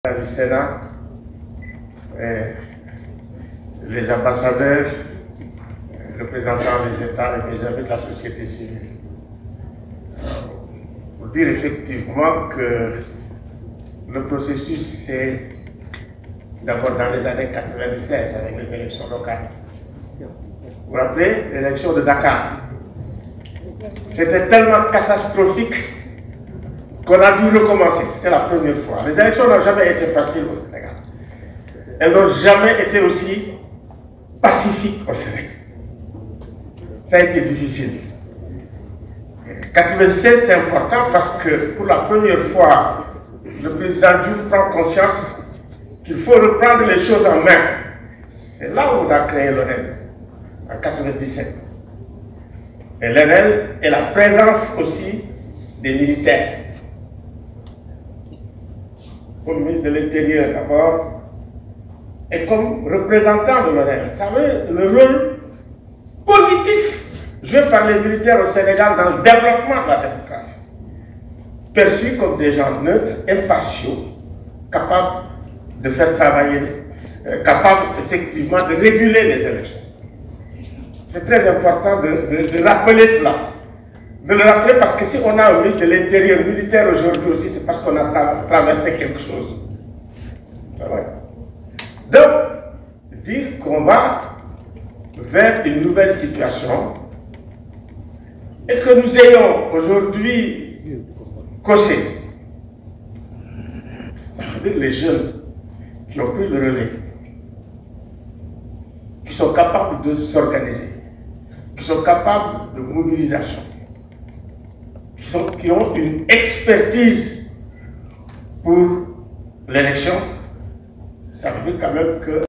Du Sénat, les ambassadeurs, représentants des États et mes amis de la société civile. Pour dire effectivement que le processus c'est d'abord dans les années 96 avec les élections locales. Vous vous rappelez l'élection de Dakar? C'était tellement catastrophique qu'on a dû recommencer. C'était la première fois. Les élections n'ont jamais été faciles au Sénégal. Elles n'ont jamais été aussi pacifiques au Sénégal. Ça a été difficile. 96, c'est important parce que pour la première fois, le président Diouf prend conscience qu'il faut reprendre les choses en main. C'est là où on a créé l'ONEL, en 97. Et l'ONEL est la présence aussi des militaires. Comme ministre de l'Intérieur d'abord, et comme représentant de l'ONEL. Vous savez, le rôle positif joué par les militaires au Sénégal dans le développement de la démocratie. Perçus comme des gens neutres, impartiaux, capables de faire travailler, capables effectivement de réguler les élections. C'est très important de rappeler cela. De le rappeler parce que si on a un ministre de l'Intérieur militaire aujourd'hui aussi, c'est parce qu'on a traversé quelque chose. Donc, dire qu'on va vers une nouvelle situation et que nous ayons aujourd'hui coché, ça veut dire les jeunes qui ont pris le relais, qui sont capables de s'organiser, qui sont capables de mobilisation, qui ont une expertise pour l'élection, ça veut dire quand même que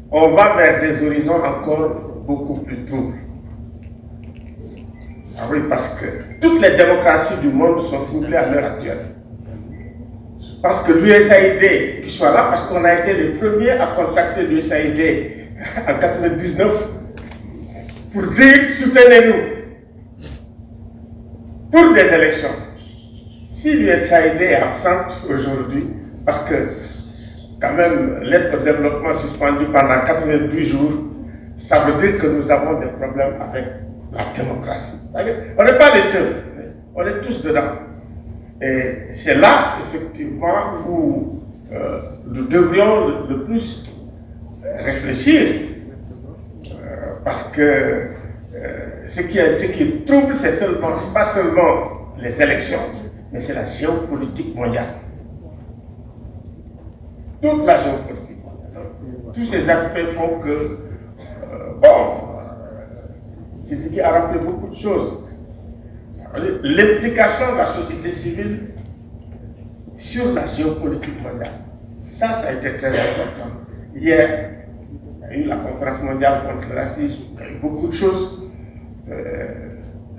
on va vers des horizons encore beaucoup plus troubles. Ah oui, parce que toutes les démocraties du monde sont troublées à l'heure actuelle. Je pense que l'USAID, qui soit là, parce qu'on a été les premiers à contacter l'USAID en 1999 pour dire soutenez-nous pour des élections. Si l'USAID est absente aujourd'hui, parce que quand même l'aide au développement suspendue pendant 88 jours, ça veut dire que nous avons des problèmes avec la démocratie. On n'est pas les seuls, on est tous dedans. Et c'est là, effectivement, où nous devrions le plus réfléchir. Parce que ce qui trouble, c'est pas seulement les élections, mais c'est la géopolitique mondiale. Toute la géopolitique mondiale. Tous ces aspects font que, Sidiki a rappelé beaucoup de choses. L'implication de la société civile sur la géopolitique mondiale. Ça a été très important. Hier, il y a eu la conférence mondiale contre le racisme, il y a eu beaucoup de choses.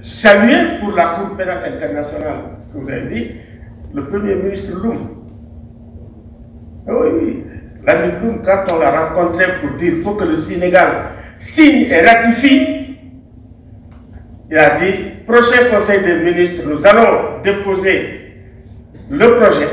Saluer pour la Cour pénale internationale, ce que vous avez dit, le Premier ministre Loum. Oui, l'ami Loum, quand on l'a rencontré pour dire qu'il faut que le Sénégal signe et ratifie, il a dit, prochain conseil des ministres, nous allons déposer le projet.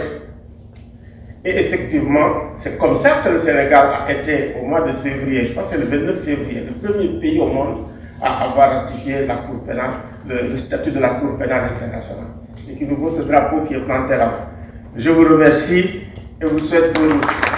Et effectivement, c'est comme ça que le Sénégal a été au mois de février, je pense que c'est le 29 février, le premier pays au monde à avoir ratifié la Cour pénale, le statut de la Cour pénale internationale. Et qui nous vaut ce drapeau qui est planté là-bas. Je vous remercie et vous souhaite bonne route.